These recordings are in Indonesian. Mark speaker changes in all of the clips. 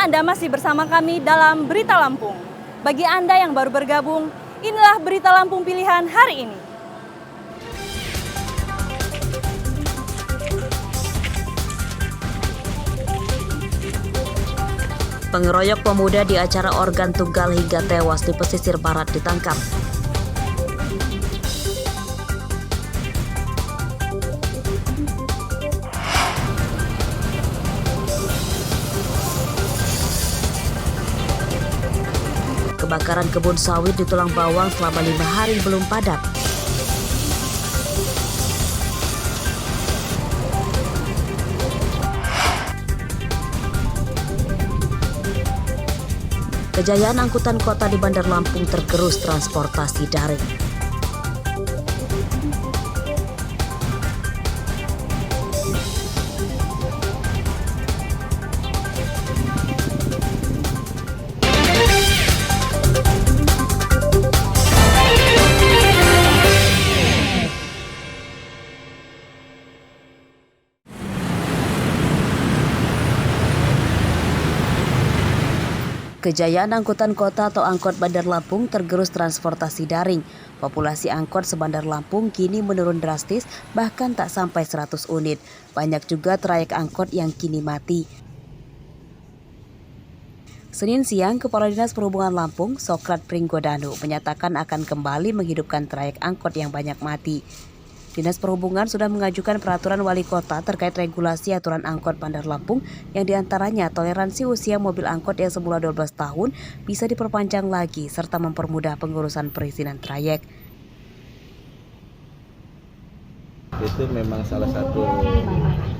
Speaker 1: Anda masih bersama kami dalam Berita Lampung. Bagi Anda yang baru bergabung, inilah Berita Lampung pilihan hari ini.
Speaker 2: Pengeroyok pemuda di acara organ tunggal hingga tewas di pesisir barat ditangkap. Kebakaran kebun sawit di Tulang Bawang selama 5 hari belum padam. Kejayaan angkutan kota di Bandar Lampung tergerus transportasi daring. Kejayaan angkutan kota atau angkot Bandar Lampung tergerus transportasi daring. Populasi angkot sebandar Lampung kini menurun drastis, bahkan tak sampai 100 unit. Banyak juga trayek angkot yang kini mati. Senin siang, Kepala Dinas Perhubungan Lampung, Sokrat Pringgodanu, menyatakan akan kembali menghidupkan trayek angkot yang banyak mati. Dinas Perhubungan sudah mengajukan peraturan wali kota terkait regulasi aturan angkot Bandar Lampung yang diantaranya toleransi usia mobil angkot yang semula 12 tahun bisa diperpanjang lagi serta mempermudah pengurusan perizinan trayek.
Speaker 3: Itu memang salah satu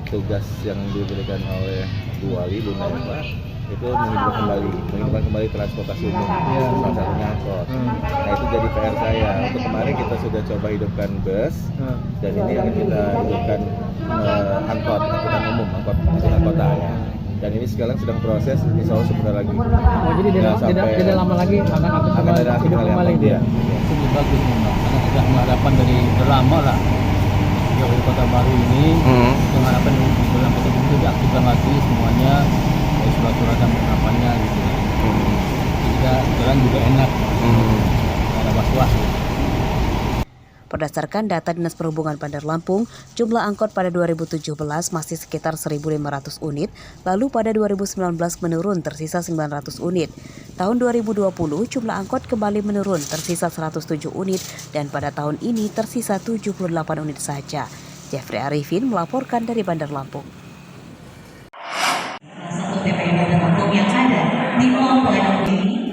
Speaker 3: tugas yang diberikan oleh Bu Wali, Bu Neva, itu menghidupkan kembali transportasi umum, salah satunya angkot. Nah itu jadi PR saya. Untuk kemarin kita sudah coba hidupkan bus, dan ini yang kita hidupkan angkutan umum, angkutan kota. Dan ini sekarang sedang proses, insya Allah sebentar lagi.
Speaker 4: Oh, jadi tidak lama lagi akan
Speaker 3: ada
Speaker 4: hidup kembali dia. Itu bagus memang, karena sudah mengharapkan dari lama lah. Di kota baru ini, mengharapkan dalam kota itu diaktifkan lagi semuanya. Surat-suratan penerapannya gitu. Tidak jalan juga enak. Ada was-was.
Speaker 2: Berdasarkan data Dinas Perhubungan Bandar Lampung, jumlah angkot pada 2017 masih sekitar 1.500 unit, lalu pada 2019 menurun tersisa 900 unit. Tahun 2020 jumlah angkot kembali menurun tersisa 107 unit dan pada tahun ini tersisa 78 unit saja. Jeffrey Arifin melaporkan dari Bandar Lampung.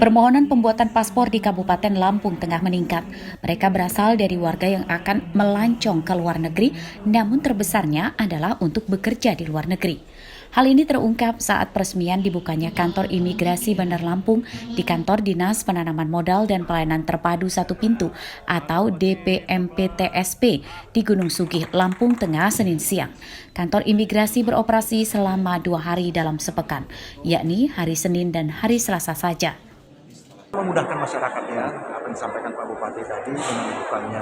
Speaker 5: Permohonan pembuatan paspor di Kabupaten Lampung Tengah meningkat. Mereka berasal dari warga yang akan melancong ke luar negeri, namun terbesarnya adalah untuk bekerja di luar negeri. Hal ini terungkap saat peresmian dibukanya kantor imigrasi Bandar Lampung di kantor Dinas Penanaman Modal dan Pelayanan Terpadu Satu Pintu atau DPMPTSP di Gunung Sugih, Lampung Tengah, Senin siang. Kantor imigrasi beroperasi selama 2 hari dalam sepekan, yakni hari Senin dan hari Selasa saja.
Speaker 6: Memudahkan masyarakat ya, apa yang disampaikan Pak Bupati tadi dengan bukannya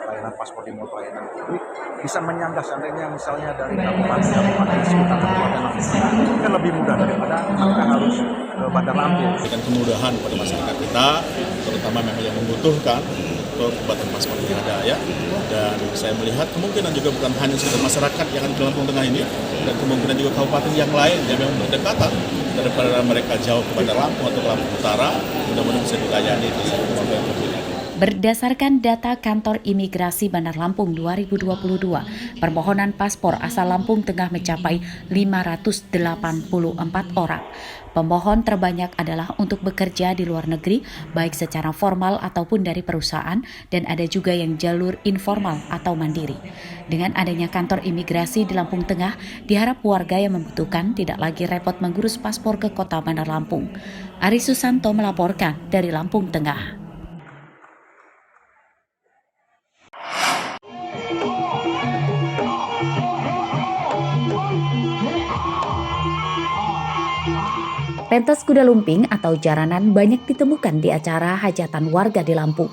Speaker 6: layanan paspor di mall pelayanan publik bisa menyanggah seandainya misalnya dari kabupaten di sekitar kabupaten Lampung itu kan lebih mudah daripada mereka harus ke Bandar Lampung.
Speaker 7: Berikan kemudahan kepada masyarakat kita, terutama memang yang membutuhkan untuk pembuatan paspor yang ada ya. Dan saya melihat kemungkinan juga bukan hanya sekedar masyarakat yang ada di Lampung Tengah ini, dan kemungkinan juga kabupaten yang lain yang memang berdekatan daripada mereka jauh ke Bandar Lampung atau Lampung Utara, mudah-mudahan bisa dilayani di semua yang.
Speaker 5: Berdasarkan data Kantor Imigrasi Bandar Lampung 2022, permohonan paspor asal Lampung Tengah mencapai 584 orang. Pemohon terbanyak adalah untuk bekerja di luar negeri, baik secara formal ataupun dari perusahaan, dan ada juga yang jalur informal atau mandiri. Dengan adanya kantor imigrasi di Lampung Tengah, diharap warga yang membutuhkan tidak lagi repot mengurus paspor ke kota Bandar Lampung. Ari Susanto melaporkan dari Lampung Tengah. Pentas kuda lumping atau jaranan banyak ditemukan di acara hajatan warga di Lampung.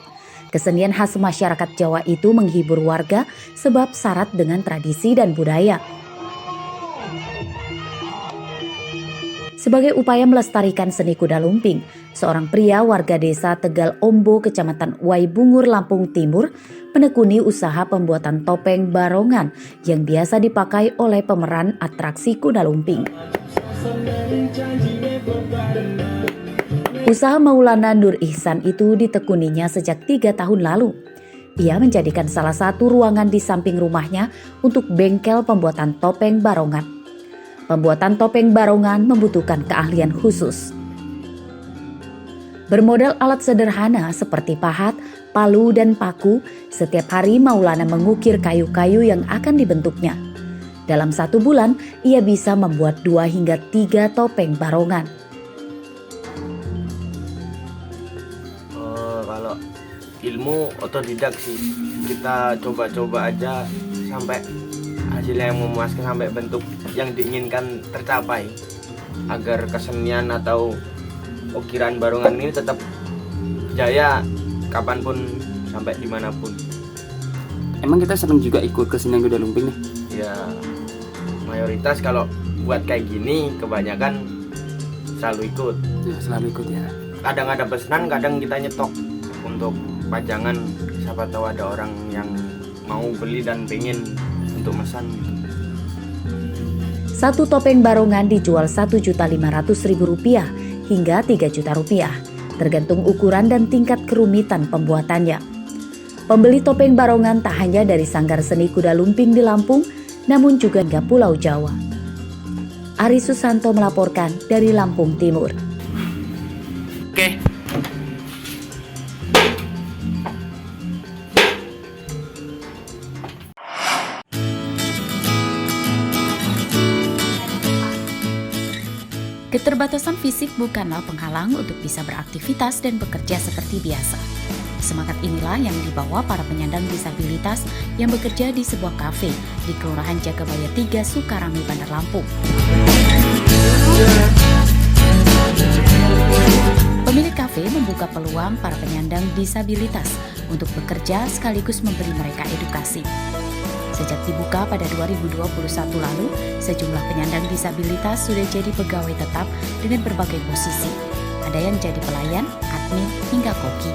Speaker 5: Kesenian khas masyarakat Jawa itu menghibur warga sebab syarat dengan tradisi dan budaya. Sebagai upaya melestarikan seni kuda lumping, seorang pria warga desa Tegal Ombo, Kecamatan Waibungur, Lampung Timur, menekuni usaha pembuatan topeng barongan yang biasa dipakai oleh pemeran atraksi kuda lumping. Usaha Maulana Nur Ihsan itu ditekuninya sejak 3 tahun lalu. Ia menjadikan salah satu ruangan di samping rumahnya untuk bengkel pembuatan topeng barongan. Pembuatan topeng barongan membutuhkan keahlian khusus. Bermodal alat sederhana seperti pahat, palu, dan paku, setiap hari Maulana mengukir kayu-kayu yang akan dibentuknya. Dalam 1 bulan, ia bisa membuat 2 hingga 3 topeng barongan.
Speaker 8: Kalau ilmu otodidak sih, kita coba-coba aja sampai hasilnya yang memuaskan, sampai bentuk yang diinginkan tercapai, agar kesenian atau ukiran barongan ini tetap jaya kapanpun sampai dimanapun.
Speaker 9: Emang kita sering juga ikut kesenian kuda lumping nih?
Speaker 8: Ya mayoritas kalau buat kayak gini kebanyakan selalu ikut.
Speaker 9: Ya, selalu ikut ya.
Speaker 8: Kadang ada pesanan, kadang kita nyetok untuk pajangan, siapa tahu ada orang yang mau beli dan pengen untuk mesan gitu.
Speaker 5: 1 topeng barongan dijual Rp1.500.000 hingga Rp3 juta, tergantung ukuran dan tingkat kerumitan pembuatannya. Pembeli topeng barongan tak hanya dari sanggar seni kuda lumping di Lampung, namun juga hingga Pulau Jawa. Ari Susanto melaporkan dari Lampung Timur.
Speaker 9: Oke.
Speaker 5: Keterbatasan fisik bukanlah penghalang untuk bisa beraktivitas dan bekerja seperti biasa. Semangat inilah yang dibawa para penyandang disabilitas yang bekerja di sebuah kafe di Kelurahan Jagabaya 3, Sukarami, Bandar Lampung. Pemilik kafe membuka peluang para penyandang disabilitas untuk bekerja sekaligus memberi mereka edukasi. Sejak dibuka pada 2021 lalu, sejumlah penyandang disabilitas sudah jadi pegawai tetap dengan berbagai posisi. Ada yang jadi pelayan, admin, hingga koki.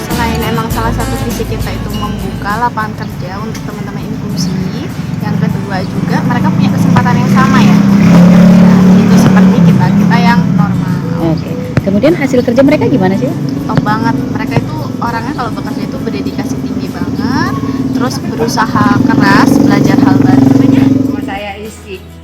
Speaker 10: Selain emang salah satu visi kita itu membuka lapangan kerja untuk teman-teman inklusi, yang kedua juga mereka punya kesempatan yang sama ya. Itu seperti kita yang normal.
Speaker 5: Oke. Kemudian hasil kerja mereka gimana sih?
Speaker 10: Top banget. Mereka itu orangnya kalau bekerja itu berdedikasi tinggi banget, terus berusaha keras, belajar hal baru.
Speaker 11: Nama saya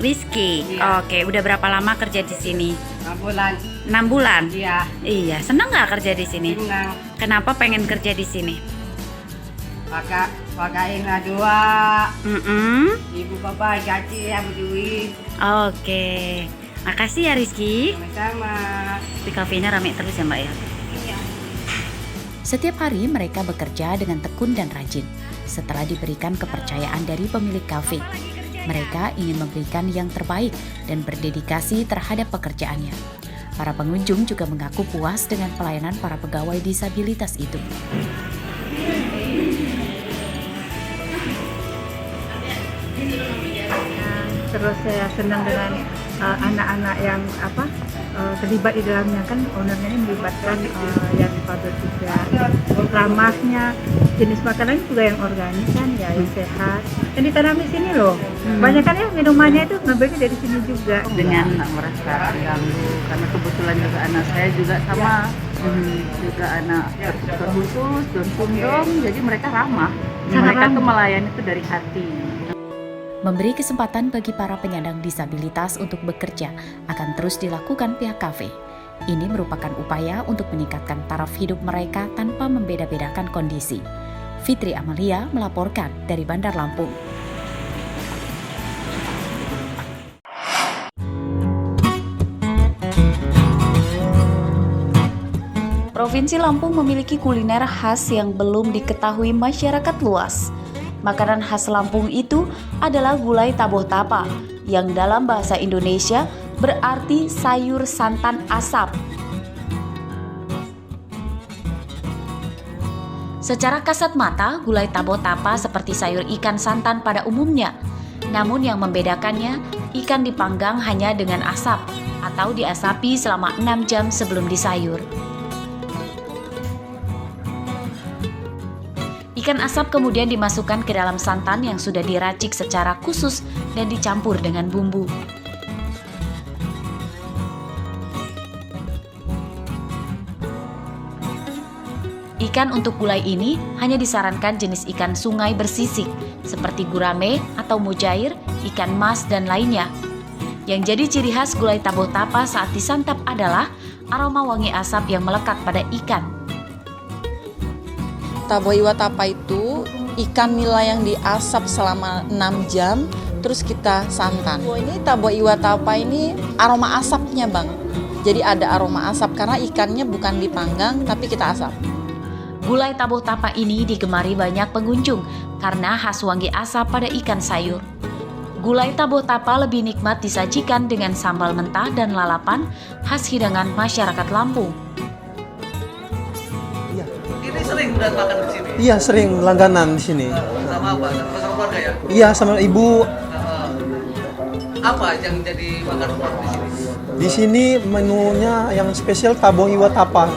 Speaker 5: Rizky.
Speaker 11: Iya.
Speaker 5: Oke, udah berapa lama kerja di sini?
Speaker 11: 6 bulan.
Speaker 5: 6 bulan?
Speaker 11: Iya.
Speaker 5: Iya, senang nggak kerja di sini?
Speaker 11: Senang.
Speaker 5: Kenapa pengen kerja di sini?
Speaker 11: Pakain lah 2. Ibu bapak gaji yang duit.
Speaker 5: Oke. Makasih ya Rizky.
Speaker 11: Sama-sama.
Speaker 5: Di kafenya rame terus ya Mbak ya?
Speaker 11: Iya.
Speaker 5: Setiap hari mereka bekerja dengan tekun dan rajin. Setelah diberikan kepercayaan dari pemilik kafe, mereka ingin memberikan yang terbaik dan berdedikasi terhadap pekerjaannya. Para pengunjung juga mengaku puas dengan pelayanan para pegawai disabilitas itu.
Speaker 11: Terus saya senang dengan anak-anak yang terlibat di dalamnya, kan ownernya ini melibatkan yang difabel juga, ramahnya, jenis makanan juga yang organik kan ya, yang sehat, yang ditanam di sini loh. Banyak kan ya minumannya itu ngambilnya dari sini juga.
Speaker 12: Dengan nggak merasa terganggu, karena kebetulan juga anak saya juga sama, juga anak terkhusus, Down syndrome, jadi mereka ramah. Mereka tuh melayani itu dari hati.
Speaker 5: Memberi kesempatan bagi para penyandang disabilitas untuk bekerja akan terus dilakukan pihak kafe. Ini merupakan upaya untuk meningkatkan taraf hidup mereka tanpa membeda-bedakan kondisi. Fitri Amalia melaporkan dari Bandar Lampung. Provinsi Lampung memiliki kuliner khas yang belum diketahui masyarakat luas. Makanan khas Lampung itu adalah gulai taboh tapa, yang dalam bahasa Indonesia berarti sayur santan asap. Secara kasat mata, gulai tabo tapa seperti sayur ikan santan pada umumnya. Namun yang membedakannya, ikan dipanggang hanya dengan asap atau diasapi selama 6 jam sebelum disayur. Ikan asap kemudian dimasukkan ke dalam santan yang sudah diracik secara khusus dan dicampur dengan bumbu. Ikan untuk gulai ini hanya disarankan jenis ikan sungai bersisik seperti gurame atau mujair, ikan mas, dan lainnya. Yang jadi ciri khas gulai tabo tapa saat disantap adalah aroma wangi asap yang melekat pada ikan.
Speaker 13: Tabo iwa tapa itu ikan nila yang diasap selama 6 jam, terus kita santan. Ini tabo iwa tapa ini aroma asapnya bang. Jadi ada aroma asap karena ikannya bukan dipanggang tapi kita asap.
Speaker 5: Gulai tabo tapa ini digemari banyak pengunjung karena khas wangi asap pada ikan sayur. Gulai tabo tapa lebih nikmat disajikan dengan sambal mentah dan lalapan khas hidangan masyarakat Lampung.
Speaker 14: Ini sering datang ke sini?
Speaker 15: Iya, sering langganan di sini.
Speaker 14: Sama apa? Sama keluarga ya?
Speaker 15: Iya, sama ibu.
Speaker 14: Apa yang jadi makan di sini?
Speaker 15: Di sini menunya yang spesial tabo iwa tapa.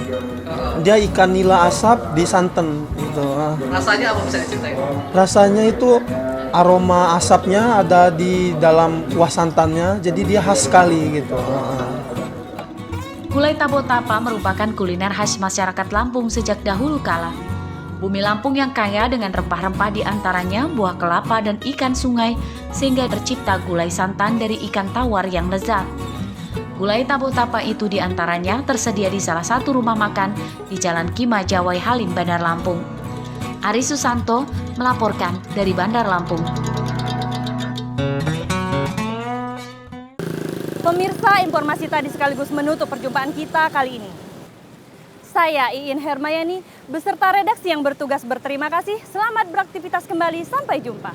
Speaker 15: Dia ikan nila asap di santan gitu.
Speaker 14: Rasanya apa bisa diceritain?
Speaker 15: Rasanya itu aroma asapnya ada di dalam kuah santannya, jadi dia khas sekali gitu.
Speaker 5: Gulai tabo tapa merupakan kuliner khas masyarakat Lampung sejak dahulu kala. Bumi Lampung yang kaya dengan rempah-rempah diantaranya buah kelapa dan ikan sungai, sehingga tercipta gulai santan dari ikan tawar yang lezat. Gulai tabo tapa itu diantaranya tersedia di salah satu rumah makan di Jalan Kimajawai Halim, Bandar Lampung. Ari Susanto melaporkan dari Bandar Lampung.
Speaker 1: Pemirsa, informasi tadi sekaligus menutup perjumpaan kita kali ini. Saya Iin Hermayani beserta redaksi yang bertugas berterima kasih. Selamat beraktivitas kembali, sampai jumpa.